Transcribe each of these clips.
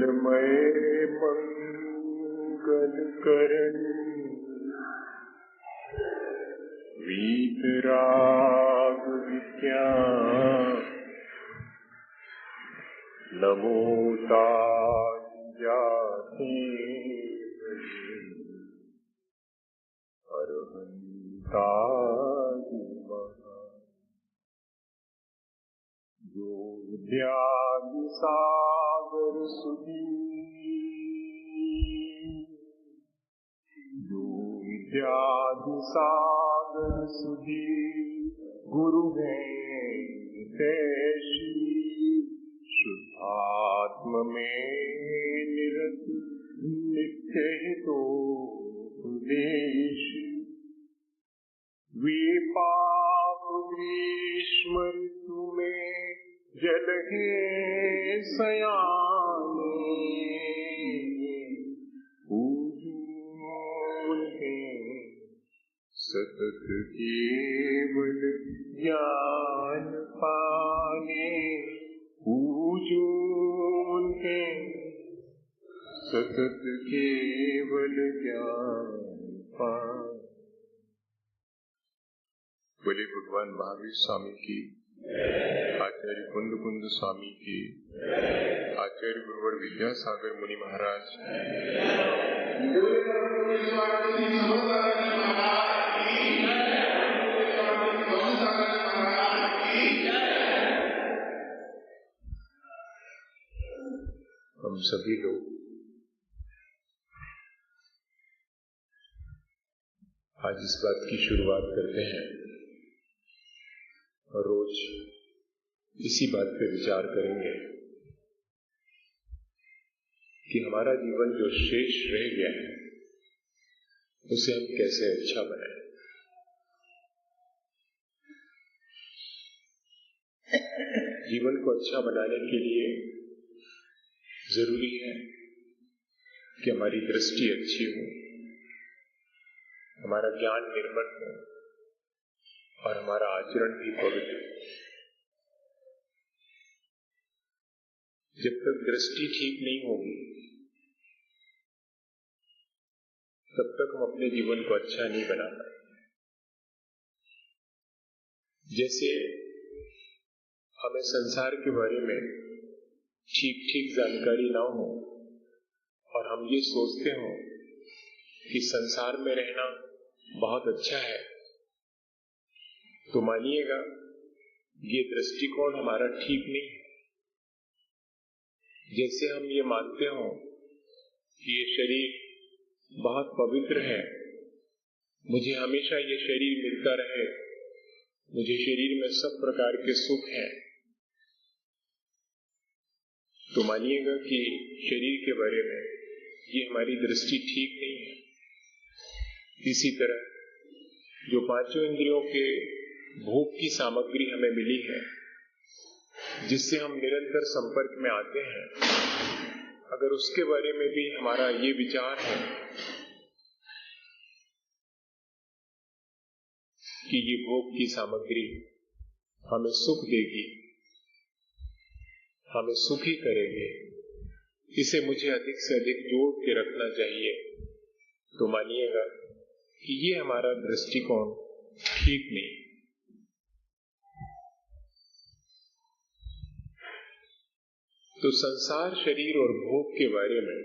मंगलमय मंगल करण वीतराग विद्या नमो जाते अरहंता जो विद्यादि सागर सुधी जो विद्यादि सागर सुधी गुरु हैं तैसी शुद्धात्म में निरत नित्य हितो उपदेश वे पाप ग्रीष्म ऋतु में जल है सयाने पूजन है सतत केवल ज्ञान पाने पूजन है सतत केवल ज्ञान पाने। बोले भगवान महावीर स्वामी की, आचार्य कुंद कुंद स्वामी की, आचार्य गुरुवर विद्यासागर मुनि महाराज हम सभी लोग आज इस बात की शुरुआत करते हैं और रोज इसी बात पे विचार करेंगे कि हमारा जीवन जो शेष रह गया है उसे हम कैसे अच्छा बनाएं। जीवन को अच्छा बनाने के लिए जरूरी है कि हमारी दृष्टि अच्छी हो, हमारा ज्ञान निर्मल हो और हमारा आचरण भी पवित्र हो। जब तक दृष्टि ठीक नहीं होगी तब तक हम अपने जीवन को अच्छा नहीं बना पाएंगे। जैसे हमें संसार के बारे में ठीक ठीक जानकारी ना हो और हम ये सोचते हो कि संसार में रहना बहुत अच्छा है, तो मानिएगा ये दृष्टिकोण हमारा ठीक नहीं है। जैसे हम ये मानते हो कि ये शरीर बहुत पवित्र है, मुझे हमेशा ये शरीर मिलता रहे, मुझे शरीर में सब प्रकार के सुख हैं, तो मानिएगा कि शरीर के बारे में ये हमारी दृष्टि ठीक नहीं है। इसी तरह जो पांचों इंद्रियों के भोग की सामग्री हमें मिली है, जिससे हम निरंतर संपर्क में आते हैं, अगर उसके बारे में भी हमारा ये विचार है कि ये भोग की सामग्री हमें सुख देगी, हमें सुखी करेंगे, इसे मुझे अधिक से अधिक जोड़ के रखना चाहिए, तो मानिएगा कि ये हमारा दृष्टिकोण ठीक नहीं। तो संसार, शरीर और भोग के बारे में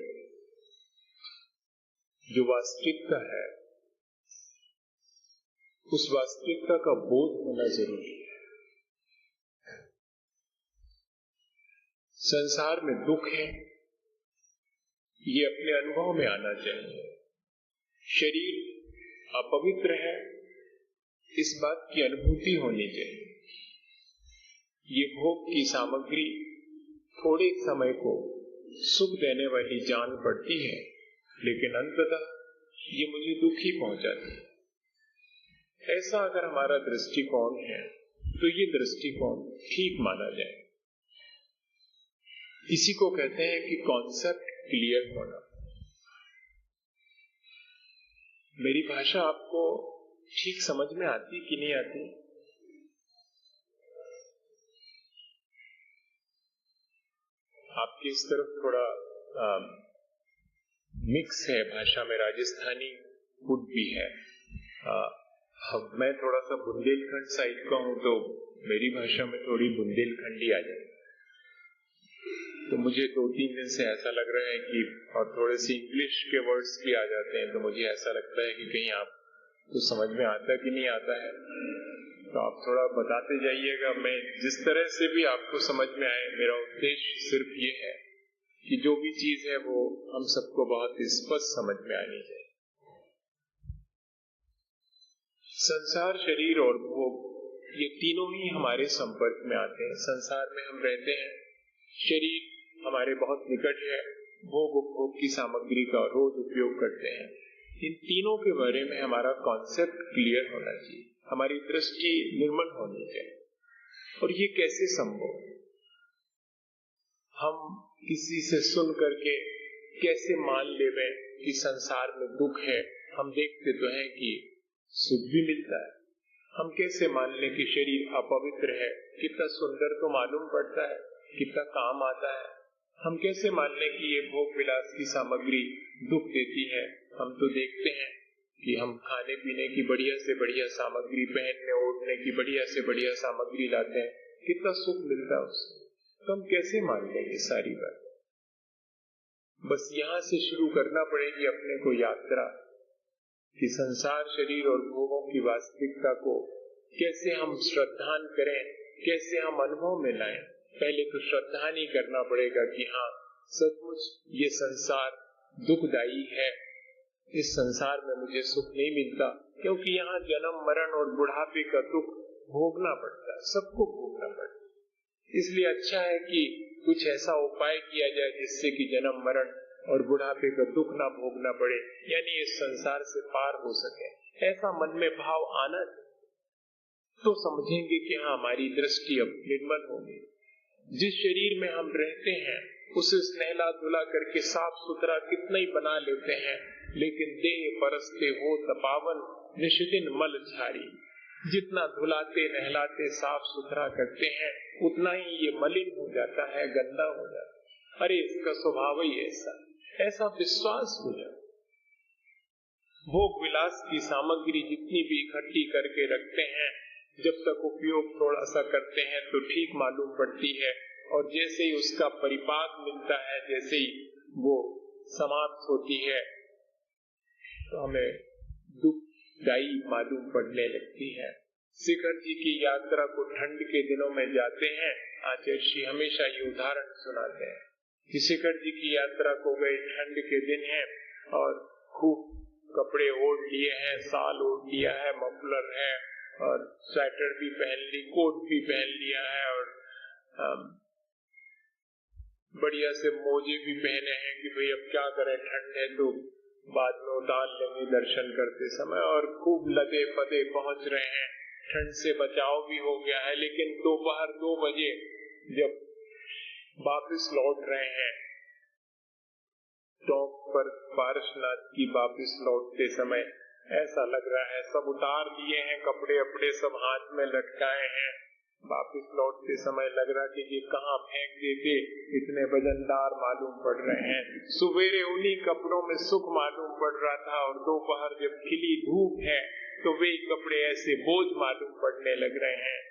जो वास्तविकता है, उस वास्तविकता का बोध होना जरूरी है। संसार में दुख है, ये अपने अनुभव में आना चाहिए। शरीर अपवित्र है, इस बात की अनुभूति होनी चाहिए। ये भोग की सामग्री थोड़े समय को सुख देने वाली जान पड़ती है, लेकिन अंततः ये मुझे दुखी पहुंचाती है। ऐसा अगर हमारा दृष्टिकोण है तो ये दृष्टिकोण ठीक माना जाए। इसी को कहते हैं कि कॉन्सेप्ट क्लियर होना। मेरी भाषा आपको ठीक समझ में आती कि नहीं आती? आपकी इस तरफ थोड़ा मिक्स है, भाषा में राजस्थानी फूड भी है। मैं थोड़ा सा बुंदेलखंड साइड का हूँ, तो मेरी भाषा में थोड़ी बुंदेलखंडी आ जाए, तो मुझे 2-3 दिन से ऐसा लग रहा है कि, और थोड़े से इंग्लिश के वर्ड्स भी आ जाते हैं, तो मुझे ऐसा लगता है कि कहीं आपको समझ में आता कि नहीं आता है। तो आप थोड़ा बताते जाइएगा, मैं जिस तरह से भी आपको समझ में आए। मेरा उद्देश्य सिर्फ ये है कि जो भी चीज है वो हम सबको बहुत स्पष्ट समझ में आनी चाहिए। संसार, शरीर और भोग, ये तीनों ही हमारे संपर्क में आते हैं। संसार में हम रहते हैं, शरीर हमारे बहुत निकट है, भोग उपभोग की सामग्री का रोज उपयोग करते हैं। इन तीनों के बारे में हमारा कॉन्सेप्ट क्लियर होना चाहिए, हमारी दृष्टि निर्मल होनी चाहिए। और ये कैसे संभव? हम किसी से सुन करके कैसे मान लेवे कि संसार में दुख है? हम देखते तो हैं कि सुख भी मिलता है। हम कैसे मान लें कि शरीर अपवित्र है? कितना सुंदर तो मालूम पड़ता है, कितना काम आता है। हम कैसे मान लें कि ये भोग विलास की सामग्री दुख देती है? हम तो देखते हैं कि हम खाने पीने की बढ़िया से बढ़िया सामग्री, पहनने ओढ़ने की बढ़िया से बढ़िया सामग्री लाते हैं, कितना सुख मिलता है उससे। तो हम कैसे मान लें ये सारी बात? बस यहाँ से शुरू करना पड़ेगी अपने को यात्रा, कि संसार, शरीर और भोगों की वास्तविकता को कैसे हम श्रद्धान करें, कैसे हम अनुभव में लाएं। पहले तो श्रद्धान ही करना पड़ेगा कि हाँ, सचमुच ये संसार दुखदायी है, इस संसार में मुझे सुख नहीं मिलता, क्योंकि यहाँ जन्म मरण और बुढ़ापे का दुख भोगना पड़ता है, सबको भोगना पड़ता है। इसलिए अच्छा है कि कुछ ऐसा उपाय किया जाए जिससे कि जन्म मरण और बुढ़ापे का दुख ना भोगना पड़े, यानी इस संसार से पार हो सके। ऐसा मन में भाव आना तो समझेंगे कि हाँ, हमारी दृष्टि अब निर्मल होगी। जिस शरीर में हम रहते हैं उसे स्नेहला धुला करके साफ सुथरा कितना ही बना लेते हैं, लेकिन देह परसते हो तपावन निष्दिन मल झारी। जितना धुलाते नहलाते साफ सुथरा करते हैं उतना ही ये मलिन हो जाता है, गंदा हो जाता है। अरे इसका स्वभाव ही ऐसा विश्वास हो जाए। भोग विलास की सामग्री जितनी भी इकट्ठी करके रखते हैं, जब तक उपयोग थोड़ा सा करते हैं तो ठीक मालूम पड़ती है, और जैसे ही उसका परिपाक मिलता है, जैसे ही वो समाप्त होती है, तो हमें दुखदायी मालूम पड़ने लगती है। शिखर जी की यात्रा को ठंड के दिनों में जाते हैं, आचार्य श्री हमेशा ये उदाहरण सुनाते हैं कि शिखर जी की यात्रा को गए, ठंड के दिन है और खूब कपड़े ओढ़ लिए हैं, साल ओढ़ लिया है, मफलर है और स्वेटर भी पहन ली, कोट भी पहन लिया है और बढ़िया से मोजे भी पहने हैं कि भाई अब क्या करें, ठंड है तो बाद में उतार लेंगे दर्शन करते समय, और खूब लदे पदे पहुंच रहे हैं। ठंड से बचाव भी हो गया है, लेकिन दोपहर 2 बजे जब वापस लौट रहे हैं टॉप पर पारसनाथ की, वापस लौटते समय ऐसा लग रहा है सब उतार लिए हैं, कपड़े अपड़े सब हाथ में लटकाए हैं। वापस लौटते समय लग रहा कि ये कहाँ फेंक देते, इतने वजनदार मालूम पड़ रहे हैं। सुबेरे उन्हीं कपड़ों में सुख मालूम पड़ रहा था, और दोपहर जब खिली धूप है तो वे कपड़े ऐसे बोझ मालूम पड़ने लग रहे हैं।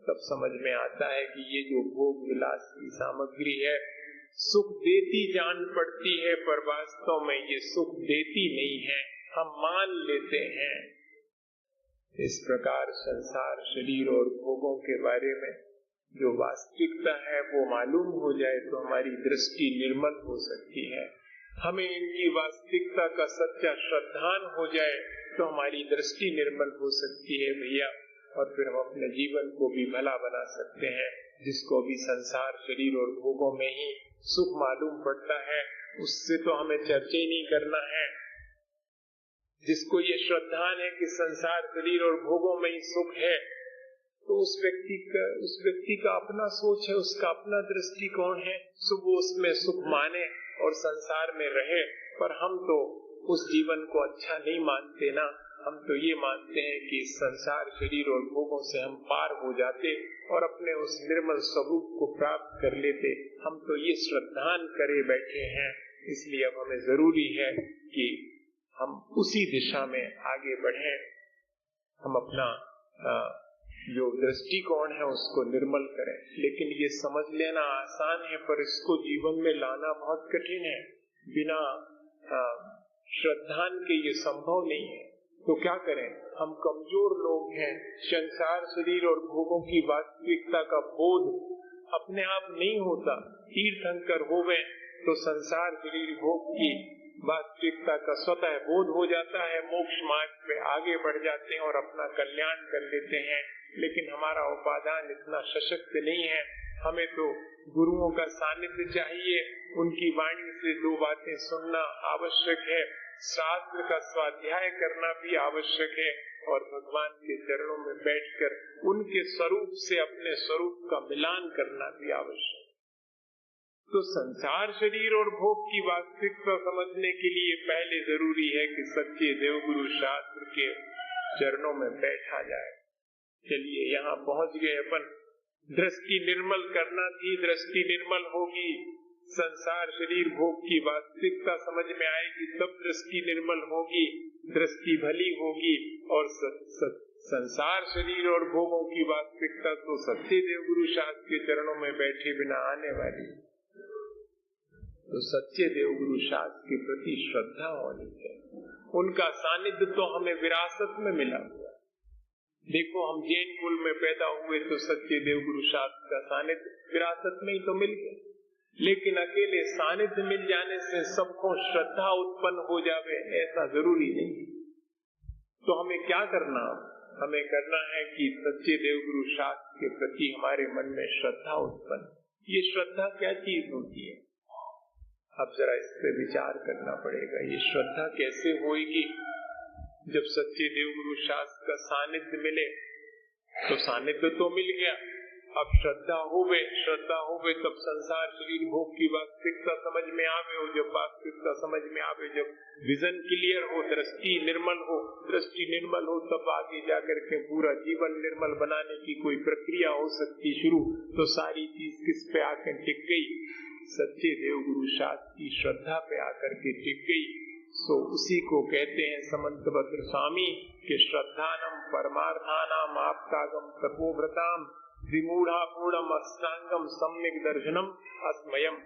तब समझ में आता है कि ये जो भोग विलास की सामग्री है, सुख देती जान पड़ती है, पर वास्तव में ये सुख देती नहीं है, हम मान लेते हैं। इस प्रकार संसार, शरीर और भोगों के बारे में जो वास्तविकता है वो मालूम हो जाए तो हमारी दृष्टि निर्मल हो सकती है। हमें इनकी वास्तविकता का सच्चा श्रद्धान हो जाए तो हमारी दृष्टि निर्मल हो सकती है भैया, और फिर हम अपने जीवन को भी भला बना सकते हैं। जिसको भी संसार, शरीर और भोगों में ही सुख मालूम पड़ता है, उससे तो हमें चर्चा ही नहीं करना है। जिसको ये श्रद्धान है कि संसार, शरीर और भोगों में ही सुख है, तो उस व्यक्ति का अपना सोच है, उसका अपना दृष्टिकोण है, सो वो उसमें सुख माने और संसार में रहे। पर हम तो उस जीवन को अच्छा नहीं मानते ना, हम तो ये मानते हैं कि संसार, शरीर और भोगों से हम पार हो जाते और अपने उस निर्मल स्वरूप को प्राप्त कर लेते। हम तो ये श्रद्धान करे बैठे हैं, इसलिए अब हमें जरूरी है कि हम उसी दिशा में आगे बढ़ें। हम अपना जो दृष्टिकोण है उसको निर्मल करें। लेकिन ये समझ लेना आसान है, पर इसको जीवन में लाना बहुत कठिन है। बिना श्रद्धान के ये संभव नहीं है। तो क्या करें? हम कमजोर लोग हैं। संसार, शरीर और भोगों की वास्तविकता का बोध अपने आप नहीं होता। तीर्थंकर होवे तो संसार, शरीर, भोग की वास्तविकता का स्वतः बोध हो जाता है। मोक्ष मार्ग पे आगे बढ़ जाते हैं और अपना कल्याण कर लेते हैं। लेकिन हमारा उपादान इतना सशक्त नहीं है। हमें तो गुरुओं का सानिध्य चाहिए। उनकी वाणी से दो बातें सुनना आवश्यक है। शास्त्र का स्वाध्याय करना भी आवश्यक है और भगवान के चरणों में बैठकर उनके स्वरूप से अपने स्वरूप का मिलान करना भी आवश्यक है। तो संसार, शरीर और भोग की वास्तविकता समझने के लिए पहले जरूरी है कि सच्चे देवगुरु शास्त्र के चरणों में बैठा जाए। चलिए यहाँ पहुंच गए अपन। दृष्टि निर्मल करना थी, दृष्टि निर्मल होगी, संसार, शरीर, भोग की वास्तविकता समझ में आएगी, तब दृष्टि निर्मल होगी, दृष्टि भली होगी। और संसार, शरीर और भोगों की वास्तविकता तो सच्चे देवगुरु शास्त्र के चरणों में बैठे बिना आने वाली। तो सच्चे देवगुरु शास्त्र के प्रति श्रद्धा होनी चाहिए। उनका सानिध्य तो हमें विरासत में मिला हुआ। देखो, हम जैन कुल में पैदा हुए तो सच्चे देवगुरु शास्त्र का सानिध्य विरासत में ही तो मिल गया। लेकिन अकेले सानिध्य मिल जाने से सबको श्रद्धा उत्पन्न हो जावे ऐसा जरूरी नहीं। तो हमें क्या करना? हमें करना है कि सच्चे देवगुरु शास्त्र के प्रति हमारे मन में श्रद्धा उत्पन्न। ये श्रद्धा क्या चीज होती है? अब जरा इस पे विचार करना पड़ेगा। ये श्रद्धा कैसे होगी? जब सच्चे देवगुरु शास्त्र का सानिध्य मिले तो सानिध्य तो मिल गया। अब श्रद्धा होवे तब संसार, शरीर, भोग की वास्तविकता समझ में आवे। और जब वास्तविकता समझ में आवे, जब विजन क्लियर हो, दृष्टि निर्मल हो, तब आगे जाकर के पूरा जीवन निर्मल बनाने की कोई प्रक्रिया हो सकती शुरू। तो सारी चीज किस पे आकर टिक गई? सच्चे देवगुरु शास्त्र की श्रद्धा पे आकर के टिक गई। तो उसी को कहते हैं समंतभद्र स्वामी के श्रद्धानम परमार्थानाम आप्तागम तपोव्रताम विमूढ़ा पूर्णम अष्टांगम सम्यक दर्शनम अस्मयम।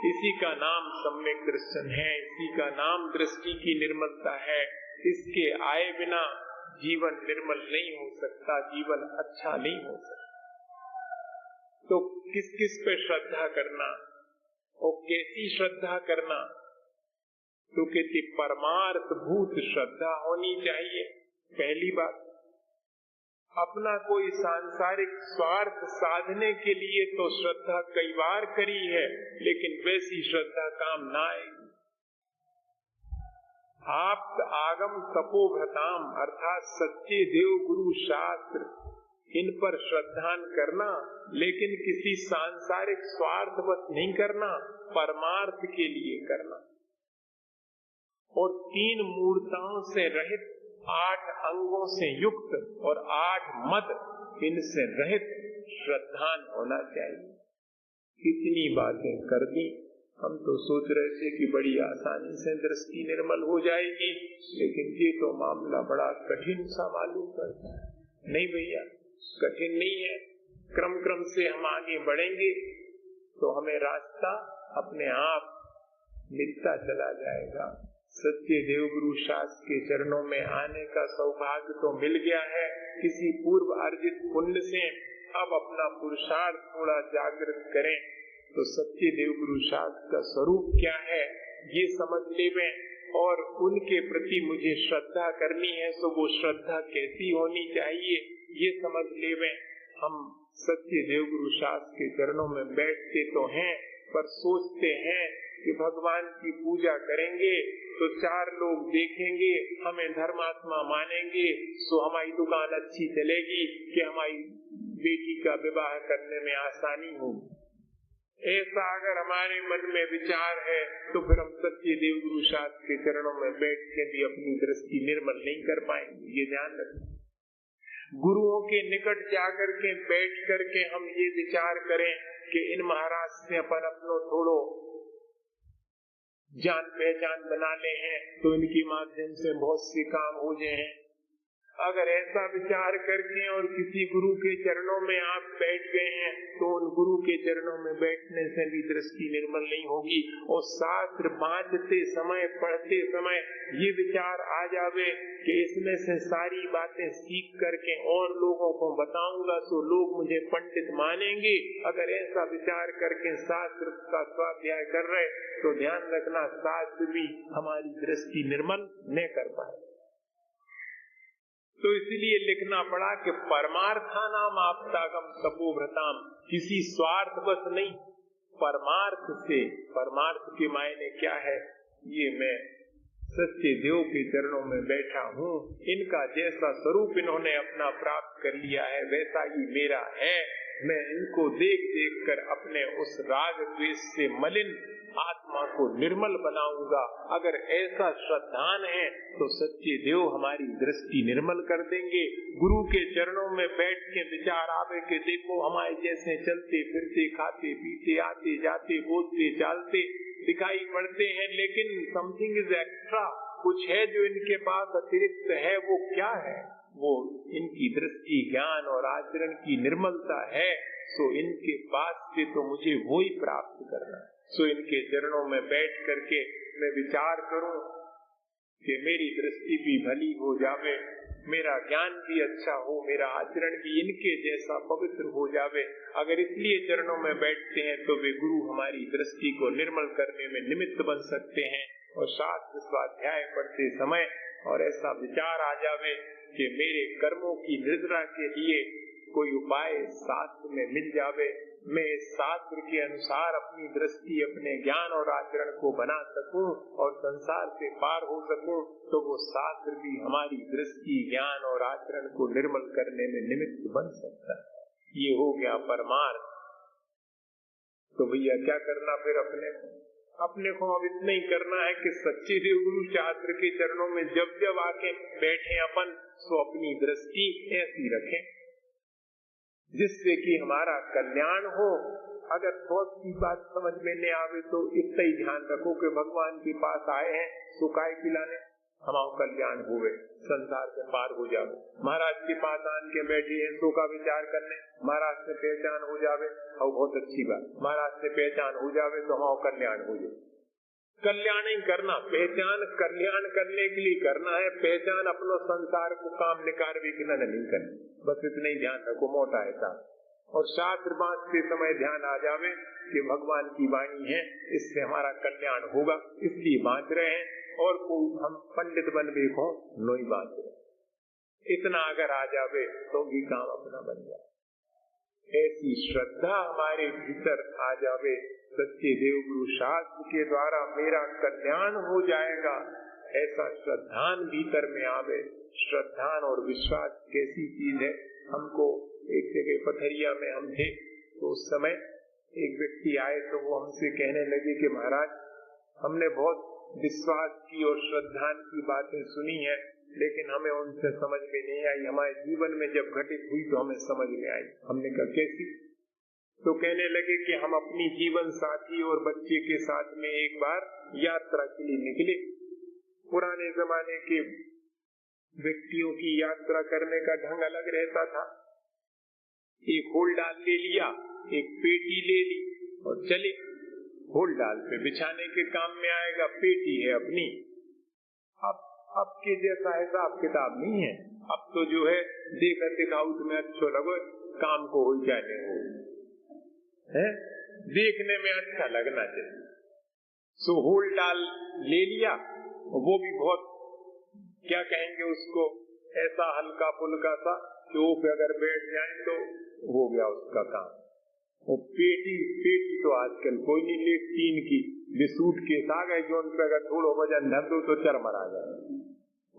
इसी का नाम सम्यक दर्शन है, इसी का नाम दृष्टि की निर्मलता है। इसके आए बिना जीवन निर्मल नहीं हो सकता, जीवन अच्छा नहीं हो सकता। तो किस किस पे श्रद्धा करना और कैसी श्रद्धा करना? तो कहते परमार्थ भूत श्रद्धा होनी चाहिए। पहली बात, अपना कोई सांसारिक स्वार्थ साधने के लिए तो श्रद्धा कई बार करी है, लेकिन वैसी श्रद्धा काम ना आएगी। आप आगम तपोभृताम अर्थात सच्चे देव गुरु शास्त्र, इन पर श्रद्धान करना, लेकिन किसी सांसारिक स्वार्थवश नहीं करना, परमार्थ के लिए करना। और 3 मूर्ताओं से रहित, 8 अंगों से युक्त और 8 मद इनसे रहित श्रद्धान होना चाहिए। इतनी बातें कर दी। हम तो सोच रहे थे कि बड़ी आसानी से दृष्टि निर्मल हो जाएगी, लेकिन ये तो मामला बड़ा कठिन सा मालूम पड़ता है। नहीं भैया, कठिन नहीं है। क्रम क्रम से हम आगे बढ़ेंगे तो हमें रास्ता अपने आप मिलता चला जाएगा। सच्चे देवगुरु शास्त्र के चरणों में आने का सौभाग्य तो मिल गया है किसी पूर्व अर्जित पुण्य से। अब अपना पुरुषार्थ थोड़ा जागृत करें तो सच्चे देवगुरु शास्त्र का स्वरूप क्या है ये समझ लेवें। और उनके प्रति मुझे श्रद्धा करनी है तो वो श्रद्धा कैसी होनी चाहिए ये समझ लेवें। हम सच्चे देवगुरु शास्त्र के चरणों में बैठते तो हैं, पर सोचते हैं कि भगवान की पूजा करेंगे तो 4 लोग देखेंगे, हमें धर्मात्मा मानेंगे, तो हमारी दुकान अच्छी चलेगी कि हमारी बेटी का विवाह करने में आसानी होगी। ऐसा अगर हमारे मन में विचार है तो फिर हम सच्चे देवगुरु शास्त्र के चरणों में बैठ के भी अपनी दृष्टि निर्मल नहीं कर पाएंगे। ये ध्यान रखें। गुरुओं के निकट जाकर के बैठ करके हम ये विचार करें कि इन महाराज से अपन अपनो थोड़ो जान पहचान बना ले हैं तो इनके माध्यम से बहुत से काम हो जाए हैं। अगर ऐसा विचार करके और किसी गुरु के चरणों में आप बैठ गए हैं तो उन गुरु के चरणों में बैठने से भी दृष्टि निर्मल नहीं होगी। और शास्त्र बांचते समय, पढ़ते समय ये विचार आ जावे कि इसमें से सारी बातें सीख करके और लोगों को बताऊंगा तो लोग मुझे पंडित मानेंगे। अगर ऐसा विचार करके शास्त्र का स्वाध्याय कर रहे तो ध्यान रखना, शास्त्र भी हमारी दृष्टि निर्मल न कर पाए। तो इसलिए लिखना पड़ा कि परमार्थानाम आप्तागम तपोभृताम, किसी स्वार्थ बस नहीं, परमार्थ से। परमार्थ के मायने क्या है? ये मैं सच्चे देव के चरणों में बैठा हूँ, इनका जैसा स्वरूप इन्होंने अपना प्राप्त कर लिया है वैसा ही मेरा है। मैं इनको देख देख कर अपने उस राग द्वेष से मलिन आत्मा को निर्मल बनाऊंगा। अगर ऐसा श्रद्धान है तो सच्चे देव हमारी दृष्टि निर्मल कर देंगे। गुरु के चरणों में बैठ के विचार आवे कि देखो हमारे जैसे चलते फिरते, खाते पीते, आते जाते, बोलते चालते दिखाई पड़ते हैं, लेकिन समथिंग इज एक्स्ट्रा, कुछ है जो इनके पास अतिरिक्त है। वो क्या है? वो इनकी दृष्टि, ज्ञान और आचरण की निर्मलता है। सो इनके पास से तो मुझे वो ही प्राप्त करना है। सो इनके चरणों में बैठ करके मैं विचार करूं कि मेरी दृष्टि भी भली हो जावे, मेरा ज्ञान भी अच्छा हो, मेरा आचरण भी इनके जैसा पवित्र हो जावे। अगर इसलिए चरणों में बैठते हैं तो वे गुरु हमारी दृष्टि को निर्मल करने में निमित्त बन सकते हैं। और शास्त्र स्वाध्याय पढ़ते समय और ऐसा विचार आ जावे कि मेरे कर्मों की निद्रा के लिए कोई उपाय शास्त्र में मिल जावे, मैं इस शास्त्र के अनुसार अपनी दृष्टि, अपने ज्ञान और आचरण को बना सकूं और संसार से पार हो सकूं, तो वो शास्त्र भी हमारी दृष्टि, ज्ञान और आचरण को निर्मल करने में निमित्त बन सकता है। ये हो गया परमार्थ। तो भैया क्या करना फिर? अपने को अब इतना ही करना है कि सच्चे देव गुरु शास्त्र के चरणों में जब जब आके बैठे अपन, तो अपनी दृष्टि ऐसी रखें जिससे कि हमारा कल्याण हो। अगर बहुत सी बात समझ में नहीं आवे तो इतना ही ध्यान रखो कि भगवान के पास आए हैं तो काय पिलाने, हमारा कल्याण हुए, संसार से पार हो जावे। महाराज के पास आन के बैठे हैं सो का विचार करने, महाराज से पहचान हो जावे और बहुत अच्छी बात, महाराज से पहचान हो जावे तो हमारा कल्याण हो जाए। कल्याण ही करना, पहचान कल्याण करने के लिए करना है। पहचान अपनो संसार को काम निकार भी नहीं करना, बस इतना ही ध्यान रखो, मोटा है साहब। और शास्त्र बांचते समय ध्यान आ जावे कि भगवान की वाणी है, इससे हमारा कल्याण होगा, इसलिए बांच रहे हैं। और कोई हम पंडित बन भी हो नो ही बांच रहे, इतना अगर आ जावे तो भी काम अपना बन जाए। ऐसी श्रद्धा हमारे भीतर आ जावे, सच्चे देव गुरु शास्त्र के द्वारा मेरा कल्याण हो जाएगा, ऐसा श्रद्धान भीतर में आवे। श्रद्धान और विश्वास कैसी चीज है? हमको एक जगह पथरिया में हम थे तो उस समय एक व्यक्ति आए तो वो हमसे कहने लगे कि महाराज हमने बहुत विश्वास की और श्रद्धान की बातें सुनी है, लेकिन हमें उनसे समझ में नहीं आई, हमारे जीवन में जब घटित हुई तो हमें समझ में आई। हमने कहा कैसी? तो कहने लगे कि हम अपनी जीवन साथी और बच्चे के साथ में एक बार यात्रा के लिए निकले। पुराने जमाने के व्यक्तियों की यात्रा करने का ढंग अलग रहता था। एक होल डाल ले लिया, एक पेटी ले ली और चले। होल डाल पे बिछाने के काम में आएगा, पेटी है अपनी। अब के जैसा हिसाब किताब नहीं है। अब तो जो है देखा दिखाऊ तुम्हें अच्छो लगो, काम को हो जाने हो है, देखने में अच्छा लगना चाहिए। सो होल डाल ले लिया, वो भी बहुत क्या कहेंगे उसको, ऐसा हल्का फुल्का सा कि वो पे अगर बैठ जाए तो हो गया उसका काम। वो पेटी तो आजकल कोई नहीं ले, टीन की सूट के साग है जो उन पे अगर थोड़ा वजन धर दो तो चरमर आ जाए।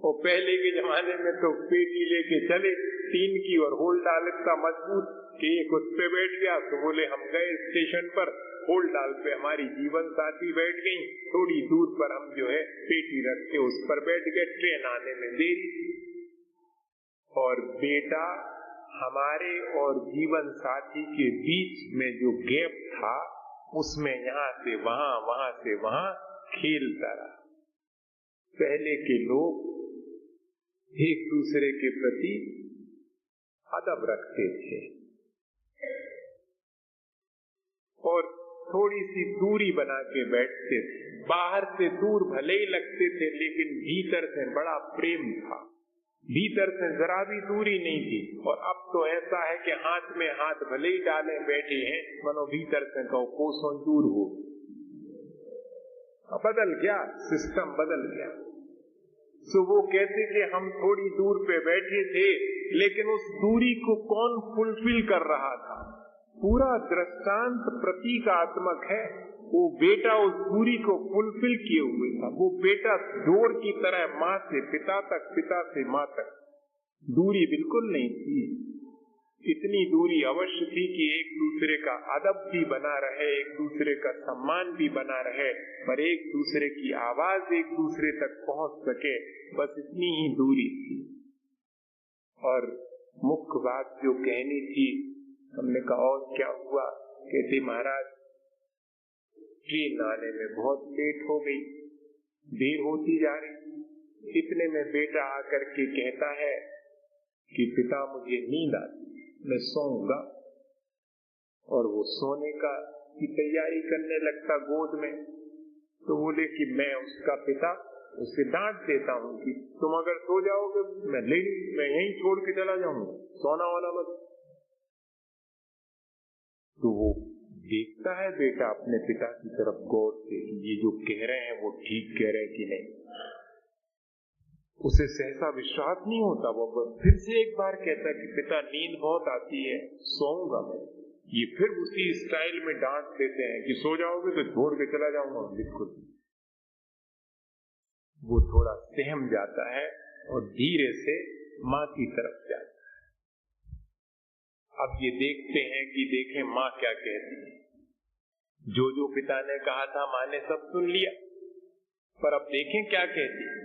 वो पहले के जमाने में तो पेटी लेके चले टीन की, और होल डाल इतना मजबूत कि एक उस पे बैठ गया तो बोले हम गए स्टेशन पर, होल डाल पे हमारी जीवन साथी बैठ गई, थोड़ी दूर पर हम जो है पेटी रख के उस पर बैठ गए। ट्रेन आने में देरी थी और बेटा हमारे और जीवन साथी के बीच में जो गैप था उसमें यहाँ से वहां, वहां से वहां खेलता रहा। पहले के लोग एक दूसरे के प्रति अदब रखते थे और थोड़ी सी दूरी बना के बैठते थे। बाहर से दूर भले ही लगते थे, लेकिन भीतर से बड़ा प्रेम था, भीतर से जरा भी दूरी नहीं थी। और अब तो ऐसा है कि हाथ में हाथ भले ही डाले बैठे हैं, मनो भीतर से कहो कोसों दूर हो। बदल गया, सिस्टम बदल गया। तो वो कहते कि हम थोड़ी दूर पे बैठे थे, लेकिन उस दूरी को कौन फुलफिल कर रहा था? पूरा दृष्टांत प्रतीकात्मक है। वो बेटा उस दूरी को फुलफिल किए हुए था। वो बेटा डोर की तरह माँ से पिता तक, पिता से माँ तक, दूरी बिल्कुल नहीं थी। इतनी दूरी अवश्य थी कि एक दूसरे का अदब भी बना रहे, एक दूसरे का सम्मान भी बना रहे, पर एक दूसरे की आवाज एक दूसरे तक पहुंच सके, बस इतनी ही दूरी थी। और मुख्य बात जो कहनी थी, हमने कहा और क्या हुआ? कहते महाराज ट्रेन आने में बहुत लेट हो गई, देर होती जा रही। इतने में बेटा आकर के कहता है कि पिता मुझे नींद आती, मैं सोऊंगा। और वो सोने की तैयारी करने लगता गोद में। तो बोले कि मैं उसका पिता उसे डांट देता हूँ कि तुम अगर सो जाओगे मैं यहीं छोड़ के चला जाऊंगा, सोना वाला मत। तो वो देखता है बेटा अपने पिता की तरफ गौर से कि ये जो कह रहे हैं वो ठीक कह रहे हैं कि नहीं। उसे सहसा विश्वास नहीं होता। वो फिर से एक बार कहता है कि पिता नींद बहुत आती है, सोऊंगा मैं। ये फिर उसी स्टाइल में डांट देते हैं कि सो जाओगे तो छोड़ के चला जाऊंगा। बिल्कुल वो थोड़ा सहम जाता है और धीरे से माँ की तरफ जाता है। अब ये देखते हैं कि देखें माँ क्या कहती है। जो पिता ने कहा था माँ ने सब सुन लिया, पर अब देखें क्या कहती है।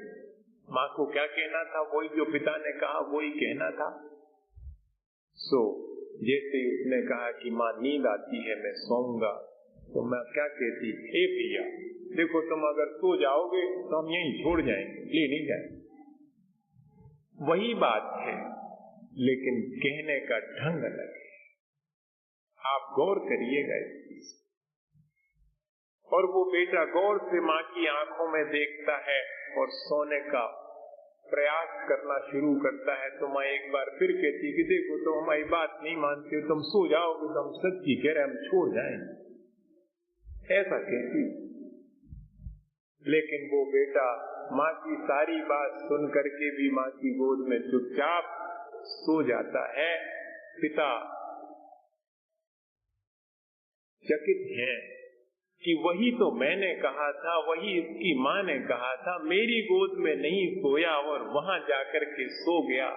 माँ को क्या कहना था, वही जो पिता ने कहा वही कहना था। जैसे उसने कहा कि माँ नींद आती है मैं सोऊंगा, तो मैं क्या कहती, ए भैया देखो तुम अगर सो जाओगे तो हम यहीं छोड़ जाएंगे, ले नहीं जाएंगे। वही बात है, लेकिन कहने का ढंग अलग है। आप गौर करिएगा इस चीज। और वो बेटा गौर से माँ की आंखों में देखता है और सोने का प्रयास करना शुरू करता है। तो माँ एक बार फिर कहती कि देखो तुम हमारी बात नहीं मानते, तुम सो जाओगे तो हम सच्ची कह रहे हम छोड़ जाएंगे, ऐसा कहती। लेकिन वो बेटा माँ की सारी बात सुन करके भी माँ की गोद में चुपचाप सो जाता है। पिता चकित हैं कि वही तो मैंने कहा था, वही इसकी माँ ने कहा था, मेरी गोद में नहीं सोया और वहां जाकर के सो गया।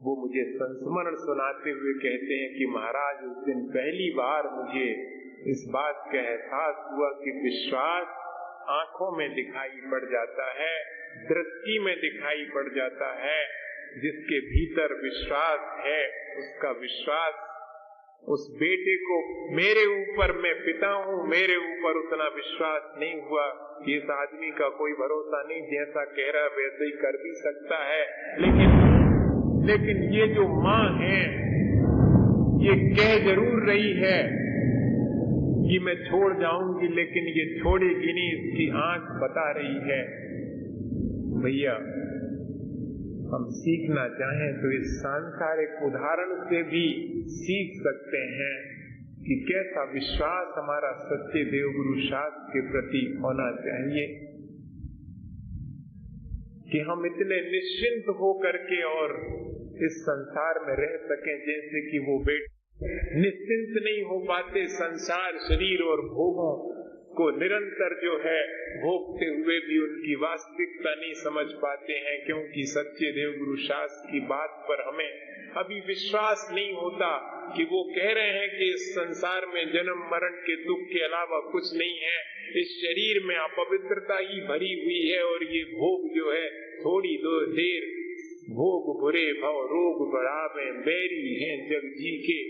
वो मुझे संस्मरण सुनाते हुए कहते हैं कि महाराज उस दिन पहली बार मुझे इस बात का एहसास हुआ कि विश्वास आंखों में दिखाई पड़ जाता है, दृष्टि में दिखाई पड़ जाता है। जिसके भीतर विश्वास है उसका विश्वास उस बेटे को, मेरे ऊपर मैं पिता हूँ, मेरे ऊपर उतना विश्वास नहीं हुआ कि इस आदमी का कोई भरोसा नहीं, जैसा कह रहा है वैसे ही कर भी सकता है। लेकिन ये जो माँ है ये कह जरूर रही है कि मैं छोड़ जाऊंगी, लेकिन ये छोड़ेगी नहीं, इसकी आंख बता रही है। भैया हम सीखना चाहें तो इस सांसारिक उदाहरण से भी सीख सकते हैं कि कैसा विश्वास हमारा सच्चे देवगुरु शास्त्र के प्रति होना चाहिए कि हम इतने निश्चिंत हो करके और इस संसार में रह सकें जैसे कि वो बेटे निश्चिंत नहीं हो पाते। संसार शरीर और भोगों को निरंतर जो है भोगते हुए भी उनकी वास्तविकता नहीं समझ पाते हैं, क्योंकि सच्चे देवगुरु शास्त्र की बात पर हमें अभी विश्वास नहीं होता कि वो कह रहे हैं कि इस संसार में जन्म मरण के दुख के अलावा कुछ नहीं है, इस शरीर में अपवित्रता ही भरी हुई है और ये भोग जो है थोड़ी देर भोग बुरे भव रोग बढ़ावे, बैरी हैं जग जी के,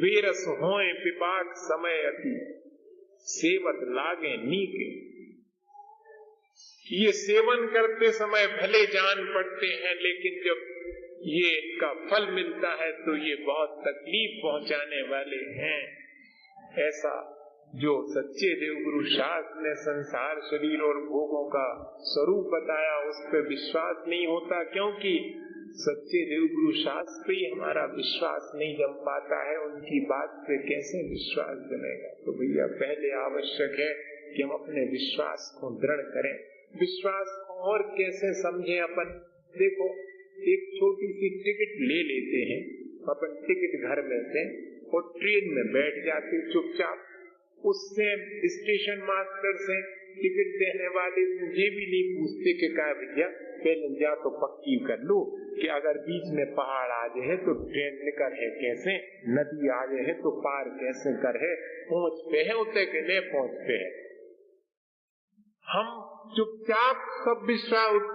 वेरस होए पिपाक समय अति, सेवत लागे नीके। ये सेवन करते समय भले जान पड़ते हैं, लेकिन जब ये इनका फल मिलता है तो ये बहुत तकलीफ पहुंचाने वाले हैं। ऐसा जो सच्चे देवगुरु शास्त्र ने संसार, शरीर और भोगों का स्वरूप बताया, उस पर विश्वास नहीं होता, क्योंकि सच्चे देवगुरु शास्त्र पे ही हमारा विश्वास नहीं जम पाता है। उनकी बात पे कैसे विश्वास जमेगा? तो भैया पहले आवश्यक है कि हम अपने विश्वास को दृढ़ करें। विश्वास को और कैसे समझें अपन? देखो, एक छोटी सी टिकट ले लेते हैं अपन, टिकट घर में से, और ट्रेन में बैठ जाते चुपचाप। उससे स्टेशन मास्टर से, टिकट देने वाले से ये भी नहीं पूछते कि क्या भैया पहले जा तो पक्की कर लो कि अगर बीच में पहाड़ आ जाए तो ट्रेन निकल है कैसे, नदी आ जाए तो पार कैसे कर है, पहुंच पे है उतने के नहीं पहुंच पे है। हम चुपचाप सब विश्वास,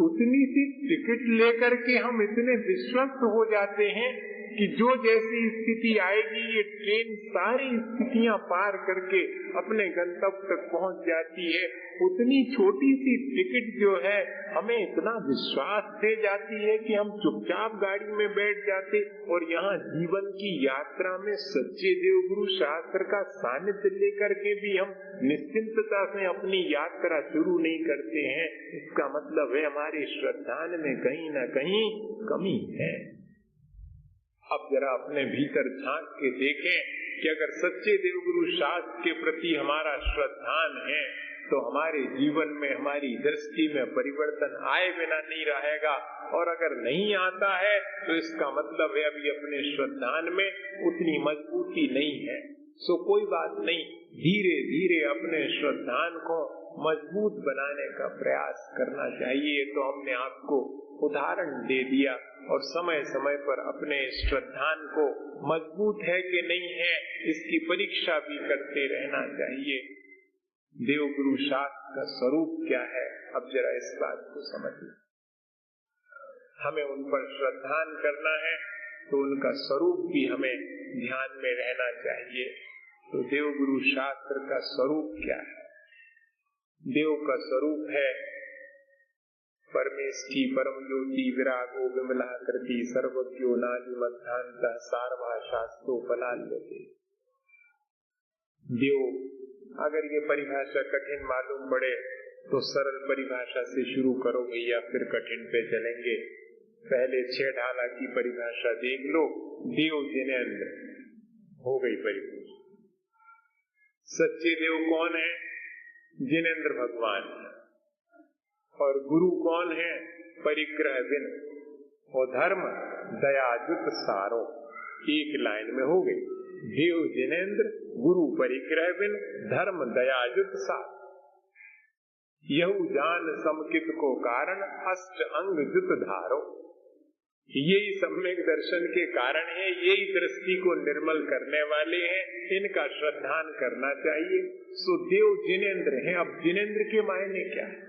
उतनी सी टिकट लेकर के हम इतने विश्वस्त हो जाते हैं कि जो जैसी स्थिति आएगी ये ट्रेन सारी स्थितियां पार करके अपने गंतव्य तक पहुंच जाती है। उतनी छोटी सी टिकट जो है हमें इतना विश्वास दे जाती है कि हम चुपचाप गाड़ी में बैठ जाते, और यहाँ जीवन की यात्रा में सच्चे देवगुरु शास्त्र का सानिध्य लेकर के भी हम निश्चिंतता से अपनी यात्रा शुरू नहीं करते हैं। इसका मतलब है हमारी श्रद्धा में कहीं न कहीं कमी है। अब जरा अपने भीतर झांक के देखें कि अगर सच्चे देवगुरु शास्त्र के प्रति हमारा श्रद्धान है तो हमारे जीवन में, हमारी दृष्टि में परिवर्तन आए बिना नहीं रहेगा, और अगर नहीं आता है तो इसका मतलब है अभी अपने श्रद्धान में उतनी मजबूती नहीं है। सो कोई बात नहीं, धीरे धीरे अपने श्रद्धान को मजबूत बनाने का प्रयास करना चाहिए। तो हमने आपको उदाहरण दे दिया, और समय समय पर अपने श्रद्धान को मजबूत है कि नहीं है इसकी परीक्षा भी करते रहना चाहिए। देवगुरु शास्त्र का स्वरूप क्या है, अब जरा इस बात को समझिए। हमें उन पर श्रद्धान करना है तो उनका स्वरूप भी हमें ध्यान में रहना चाहिए। तो देवगुरु शास्त्र का स्वरूप क्या है? देव का स्वरूप है परमेष्ठी परम ज्योति विरागो विमला कृति सर्वज्ञो नादि मध्यांत सारवा शास्त्रो फलाल्यते। देव, अगर ये परिभाषा कठिन मालूम पड़े तो सरल परिभाषा से शुरू करो भैया, फिर कठिन पे चलेंगे। पहले 6 ढाला की परिभाषा देख लो। देव जिनेन्द्र हो गई परिभाषा। सच्चे देव कौन है? जिनेन्द्र भगवान। और गुरु कौन है? परिग्रह विन। और धर्म दयाजुत सारो। एक लाइन में हो गई। देव जिनेन्द्र, गुरु परिग्रह विन, धर्म दयाजुत सारो। यहु जान समकित को कारण, अष्ट अंग जुत धारो। यही सम्यक दर्शन के कारण है, यही दृष्टि को निर्मल करने वाले हैं, इनका श्रद्धान करना चाहिए। सो देव जिनेन्द्र है। अब जिनेन्द्र के मायने क्या है?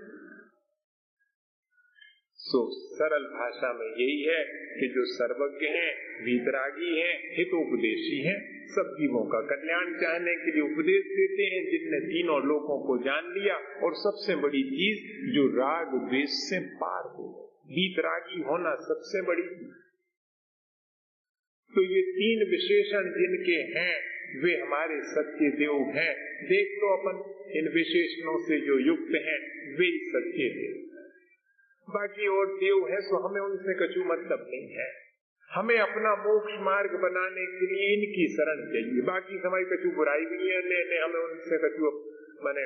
सो सरल भाषा में यही है कि जो सर्वज्ञ हैं, वीतरागी हैं, हितोपदेशी हैं, सब जीवों का कल्याण चाहने के लिए उपदेश देते हैं, जिनने तीनों लोकों को जान लिया। और सबसे बड़ी चीज जो राग द्वेष से पार हो, वीतरागी होना सबसे बड़ी चीज। तो ये 3 विशेषण जिनके हैं वे हमारे सच्चे देव हैं। देख लो अपन, इन विशेषणों से जो युक्त हैं वे सच्चे देव। बाकी और देव है सो हमें उनसे कछु मतलब नहीं है। हमें अपना मोक्ष मार्ग बनाने के लिए इनकी शरण चाहिए। बाकी समय कछु बुराई भी नहीं है, लेने हमें उनसे कछु माने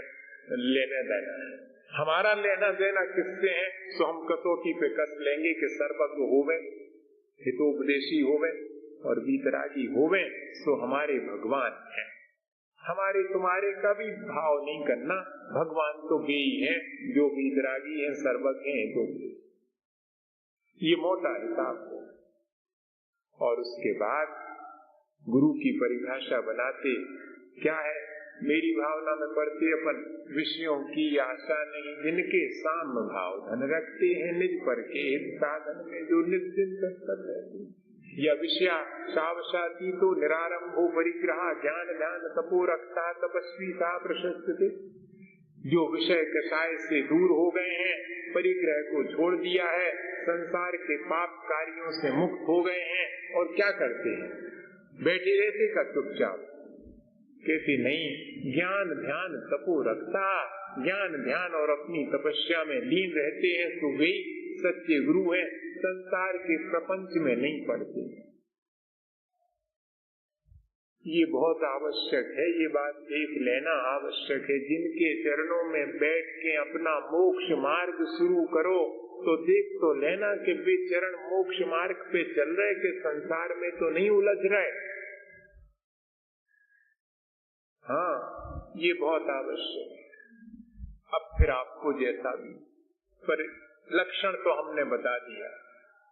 लेने देना है। हमारा लेना देना किससे है? सो हम कसौटी पे कस लेंगे कि सर्वज्ञ होवे, हितोपदेशी होवे और वीतरागी होवे, सो हमारे भगवान है। हमारे तुम्हारे का भी भाव नहीं करना, भगवान तो वे ही है जो वीतरागी है, सर्वज्ञ है। तो ये मोटा हिसाब है। और उसके बाद गुरु की परिभाषा बनाते क्या है? मेरी भावना में पढ़ते अपन, विषयों की आशा नहीं जिनके साम भाव धन रखते हैं, निज पर के साधन में जो निर्दिन तत्पर रहते हैं। या विषया सावशाती तो निरारंभ हो परिग्रह, ज्ञान ध्यान तपो रखता तपस्वी सा प्रशस्त। जो विषय कषाय से दूर हो गए हैं, परिग्रह को छोड़ दिया है, संसार के पाप कार्यों से मुक्त हो गए हैं, और क्या करते हैं? बैठे रहते का चुपचाप? कहते नहीं, ज्ञान ध्यान तपो रखता, ज्ञान ध्यान और अपनी तपस्या में लीन रहते हैं तो वे सच्चे गुरु हैं, संसार के प्रपंच में नहीं पड़ते। ये बहुत आवश्यक है, ये बात देख लेना आवश्यक है। जिनके चरणों में बैठ के अपना मोक्ष मार्ग शुरू करो तो देख तो लेना कि वे चरण मोक्ष मार्ग पे चल रहे, कि संसार में तो नहीं उलझ रहे। हाँ, ये बहुत आवश्यक है। अब फिर आपको जैसा भी, पर लक्षण तो हमने बता दिया,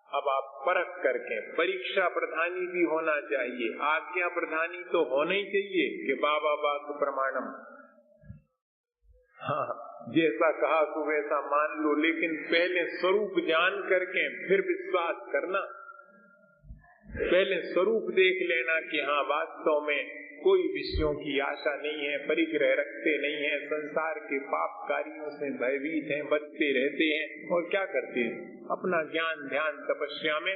अब आप परख करके, परीक्षा प्रधानी भी होना चाहिए, आज्ञा प्रधानी तो होना ही चाहिए कि बाबा बात प्रमाणम। हाँ, जैसा कहा तो वैसा मान लो, लेकिन पहले स्वरूप जान करके फिर विश्वास करना। पहले स्वरूप देख लेना कि हाँ, वास्तव में कोई विषयों की आशा नहीं है, परिग्रह रखते नहीं है, संसार के पाप कार्यों से भयभीत हैं, बचते रहते हैं, और क्या करते हैं? अपना ज्ञान ध्यान तपस्या में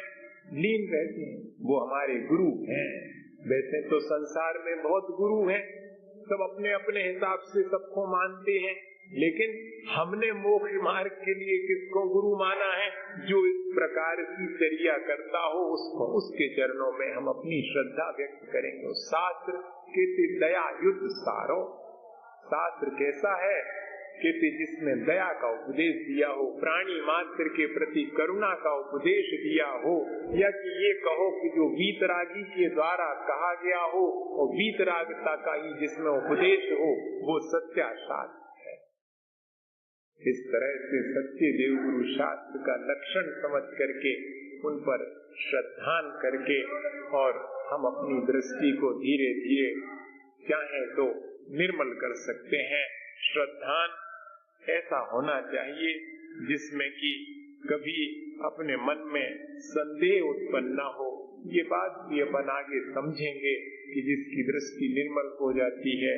लीन रहते हैं। वो हमारे गुरु हैं। वैसे तो संसार में बहुत गुरु हैं, सब अपने अपने हिसाब से सबको मानते हैं, लेकिन हमने मोक्ष मार्ग के लिए किसको गुरु माना है? जो इस प्रकार की चर्या करता हो उसको, उसके चरणों में हम अपनी श्रद्धा व्यक्त करेंगे। शास्त्र कहते दया युद्ध सारो। शास्त्र कैसा है? कहते जिसमें दया का उपदेश दिया हो, प्राणी मात्र के प्रति करुणा का उपदेश दिया हो, या कि ये कहो कि जो वीतरागी के द्वारा कहा गया हो और वीतरागता का ही जिसमें उपदेश हो, वो सच्चा शास्त्र। इस तरह से सच्चे देवगुरु शास्त्र का लक्षण समझ करके उन पर श्रद्धान करके, और हम अपनी दृष्टि को धीरे धीरे चाहे तो निर्मल कर सकते हैं। श्रद्धान ऐसा होना चाहिए जिसमें कि कभी अपने मन में संदेह उत्पन्न न हो। ये बात भी अपन आगे समझेंगे कि जिसकी दृष्टि निर्मल हो जाती है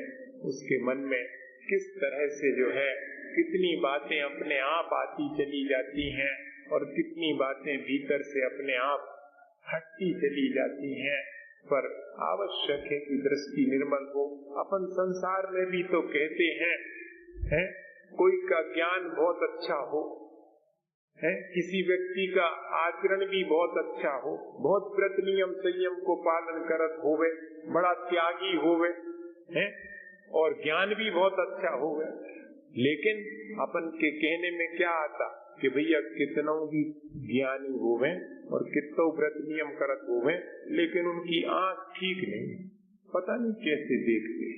उसके मन में किस तरह से जो है कितनी बातें अपने आप आती चली जाती हैं और कितनी बातें भीतर से अपने आप हटती चली जाती हैं। पर आवश्यक है कि दृष्टि निर्मल हो। अपन संसार में भी तो कहते हैं कोई का ज्ञान बहुत अच्छा हो, किसी व्यक्ति का आचरण भी बहुत अच्छा हो, बहुत व्रत नियम संयम को पालन करत होवे, बड़ा त्यागी होवे, और ज्ञान भी बहुत अच्छा होवे, लेकिन अपन के कहने में क्या आता कि भैया कितनों भी ज्ञानी होवे और कितनों व्रत नियम करत होवे, लेकिन उनकी आंख ठीक नहीं, पता नहीं कैसे देखते।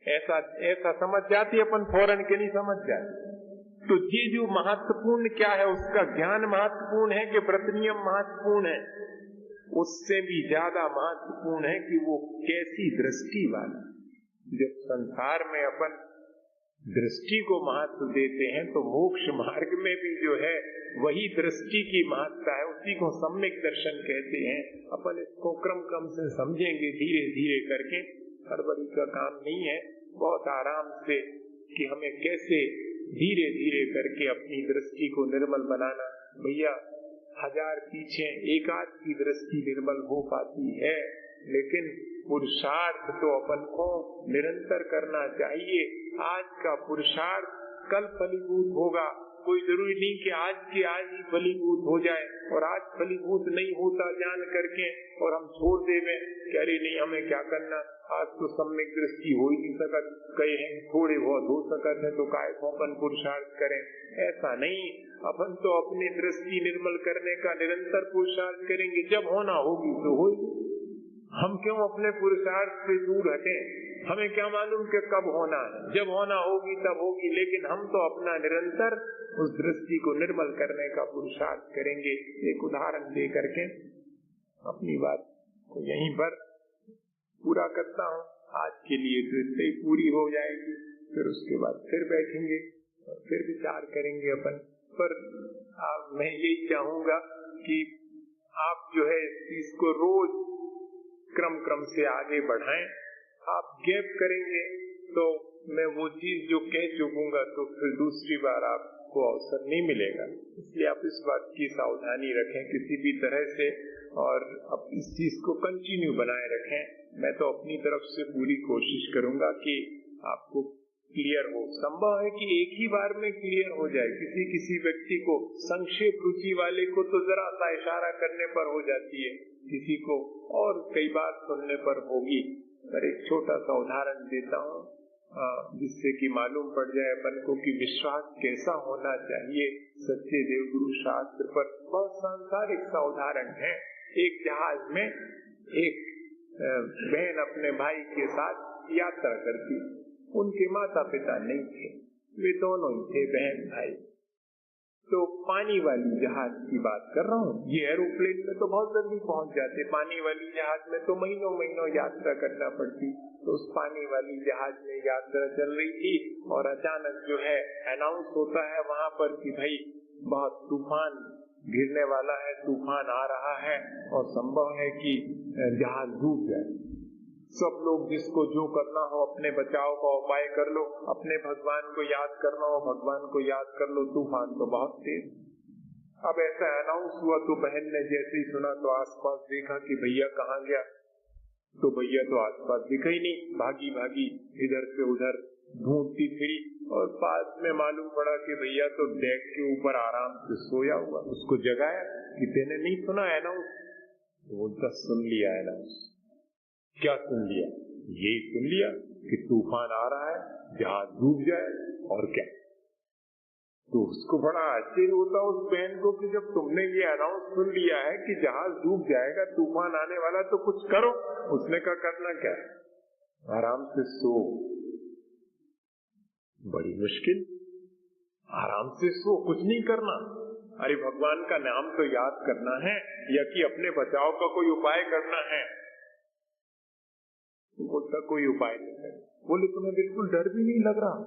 ऐसा समझ जाती अपन फौरन के नहीं समझ जाती। तो ये जो महत्वपूर्ण क्या है, उसका ज्ञान महत्वपूर्ण है कि व्रत नियम महत्वपूर्ण है? उससे भी ज्यादा महत्वपूर्ण है कि वो कैसी दृष्टि वाला। जब संसार में अपन दृष्टि को महत्व देते हैं तो मोक्ष मार्ग में भी जो है वही दृष्टि की महत्ता है, उसी को सम्यक दर्शन कहते हैं। अपन इसको क्रम क्रम से समझेंगे धीरे धीरे करके, हड़बड़ी का काम नहीं है, बहुत आराम से कि हमें कैसे धीरे धीरे करके अपनी दृष्टि को निर्मल बनाना। भैया 1000 पीछे एक आध की दृष्टि निर्मल हो पाती है, लेकिन पुरुषार्थ तो अपन को निरंतर करना चाहिए। आज का पुरुषार्थ कल फलीभूत होगा, कोई जरूरी नहीं कि आज के आज ही फलीभूत हो जाए, और आज फलीभूत नहीं होता जान करके और हम छोड़ देवे कि अरे नहीं हमें क्या करना, आज तो सम्यक दृष्टि हो ही नहीं सकत, कहे हैं थोड़े बहुत हो सकत है तो काय को अपन पुरुषार्थ करें। ऐसा नहीं, अपन तो अपनी दृष्टि निर्मल करने का निरंतर पुरुषार्थ करेंगे, जब होना होगी तो होगी। हम क्यों अपने पुरुषार्थ से दूर हटे? हमें क्या मालूम कि कब होना है, जब होना होगी तब होगी, लेकिन हम तो अपना निरंतर उस दृष्टि को निर्मल करने का पुरुषार्थ करेंगे। एक उदाहरण दे करके अपनी बात को यहीं पर पूरा करता हूँ। आज के लिए तो इससे ही पूरी हो जाएगी, फिर उसके बाद फिर बैठेंगे और फिर विचार करेंगे अपन पर। मैं यही चाहूंगा कि आप जो है इसको रोज क्रम क्रम से आगे बढ़ाएं। आप गैप करेंगे तो मैं वो चीज जो कह चुकूंगा तो फिर दूसरी बार आपको अवसर नहीं मिलेगा। इसलिए आप इस बात की सावधानी रखें किसी भी तरह से, और अब इस चीज को कंटिन्यू बनाए रखें। मैं तो अपनी तरफ से पूरी कोशिश करूंगा कि आपको क्लियर हो। संभव है कि एक ही बार में क्लियर हो जाए, किसी व्यक्ति को, संक्षेप रुचि वाले को तो जरा सा इशारा करने पर हो जाती है, किसी को और कई बार सुनने पर होगी। पर एक छोटा सा उदाहरण देता हूँ जिससे कि मालूम पड़ जाए अपन को कि विश्वास कैसा होना चाहिए सच्चे देवगुरु शास्त्र पर। बहुत सांसारिक सा उदाहरण है। एक जहाज में एक बहन अपने भाई के साथ यात्रा करती। उनके माता पिता नहीं थे, वे दोनों ही थे बहन भाई। तो पानी वाली जहाज की बात कर रहा हूँ। ये एरोप्लेन में तो बहुत जल्दी पहुंच जाते, पानी वाली जहाज में तो महीनों महीनों यात्रा करना पड़ती। तो उस पानी वाली जहाज में यात्रा चल रही थी और अचानक जो है अनाउंस होता है वहां पर कि भाई बहुत तूफान गिरने वाला है, तूफान आ रहा है और संभव है कि जहाज डूब जाए। सब लोग जिसको जो करना हो अपने बचाव का उपाय कर लो, अपने भगवान को याद करना हो भगवान को याद कर लो, तूफान तो बहुत तेज। अब ऐसा अनाउंस हुआ तो बहन ने जैसे ही सुना तो आसपास देखा कि भैया कहाँ गया, तो भैया तो आसपास दिखा ही नहीं। भागी भागी इधर से उधर ढूंढती फिरी और पास में मालूम पड़ा कि भैया तो डेक के ऊपर आराम से सोया हुआ। उसको जगाया कि तेने नहीं सुना अनाउंस? बोलता सुन लिया अनाउंस। क्या सुन लिया? यही सुन लिया कि तूफान आ रहा है, जहाज डूब जाए और क्या। तो उसको बड़ा आश्चर्य होता उस बहन को कि जब तुमने ये अनाउंस सुन लिया है कि जहाज डूब जाएगा, तूफान आने वाला, तो कुछ करो। उसने कहा करना क्या है? आराम से सो। बड़ी मुश्किल, आराम से सो, कुछ नहीं करना। अरे भगवान का नाम तो याद करना है या कि अपने बचाव का कोई उपाय करना है। बोलता कोई उपाय नहीं है। बोले तुम्हें बिल्कुल डर भी नहीं लग रहा?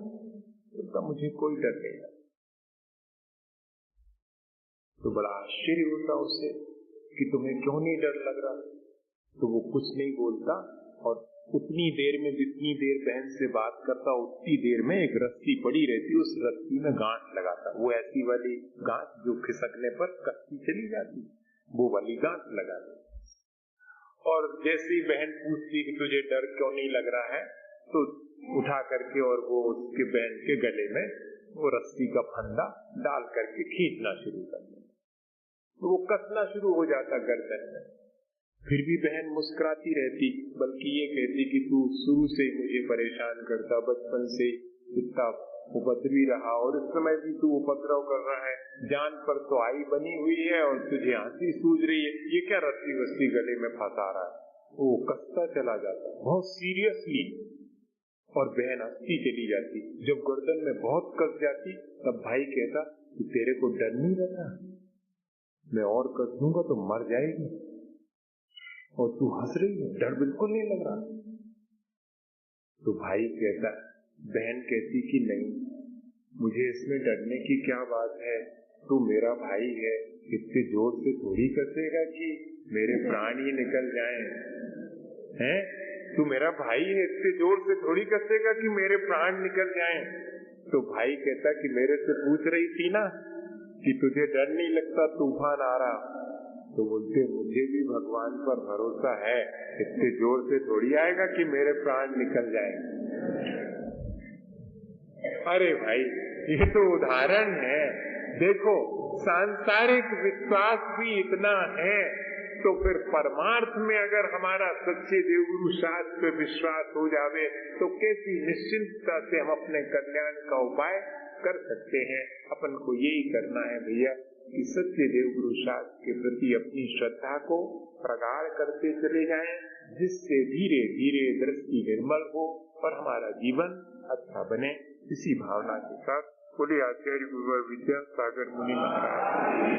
बोलता मुझे कोई डर नहीं लगा। तो बड़ा आश्चर्य होता उसे कि तुम्हें क्यों नहीं डर लग रहा। तो वो कुछ नहीं बोलता और उतनी देर में जितनी देर बहन से बात करता उतनी देर में एक रस्सी पड़ी रहती, उस रस्सी में गांठ लगाता। वो ऐसी वाली गांठ जो खिसकने पर कच्ची चली जाती, वो वाली गांठ लगाता। और जैसी बहन पूछती कि तुझे डर क्यों नहीं लग रहा है, तो उठा करके और वो उसके बहन के गले में वो रस्सी का फंदा डाल करके खींचना शुरू कर देता। तो वो कसना शुरू हो जाता गर्दन में। फिर भी बहन मुस्कुराती रहती, बल्कि ये कहती कि तू शुरू से ही मुझे परेशान करता, बचपन से इतना उपद्रवी रहा और इस समय भी तू उपद्रव कर रहा है। जान पर तो आई बनी हुई है और तुझे हंसी सूझ रही है, ये क्या रस्सी वस्सी गले में फंसा रहा है। वो कसता चला जाता बहुत सीरियसली और बहन हंसती चली जाती। जब गर्दन में बहुत कस जाती तब भाई कहता कि तेरे को डर नहीं लगा? मैं और कस दूंगा तो मर जाएगी और तू हंस रही है, डर बिल्कुल नहीं लग रहा। तो भाई कहता, बहन कहती कि नहीं, मुझे इसमें डरने की क्या बात है, तू मेरा भाई है, इतने जोर से थोड़ी कसेगा कि मेरे प्राण ही निकल जाएं। हैं? तू मेरा भाई है, इतने जोर से थोड़ी कसेगा कि मेरे प्राण निकल जाएं। तो भाई कहता कि मेरे से पूछ रही थी ना कि तुझे डर नहीं लगता तूफान आ रहा। तो बोलते मुझे भी भगवान पर भरोसा है, इतने जोर से थोड़ी आएगा कि मेरे प्राण निकल जाएंगे। अरे भाई ये तो उदाहरण है। देखो सांसारिक विश्वास भी इतना है, तो फिर परमार्थ में अगर हमारा सच्चे देवगुरु शास्त्र पे विश्वास हो जावे तो कैसी निश्चिंतता से हम अपने कल्याण का उपाय कर सकते हैं। अपन को यही करना है भैया कि सच्चे देवगुरु शास्त्र के प्रति अपनी श्रद्धा को प्रगाढ़ करते चले जाएं, जिससे धीरे धीरे दृष्टि निर्मल हो और हमारा जीवन अच्छा बने। इसी भावना के साथ बोले आचार्य गुरुवर विद्यासागर मुनि महाराज।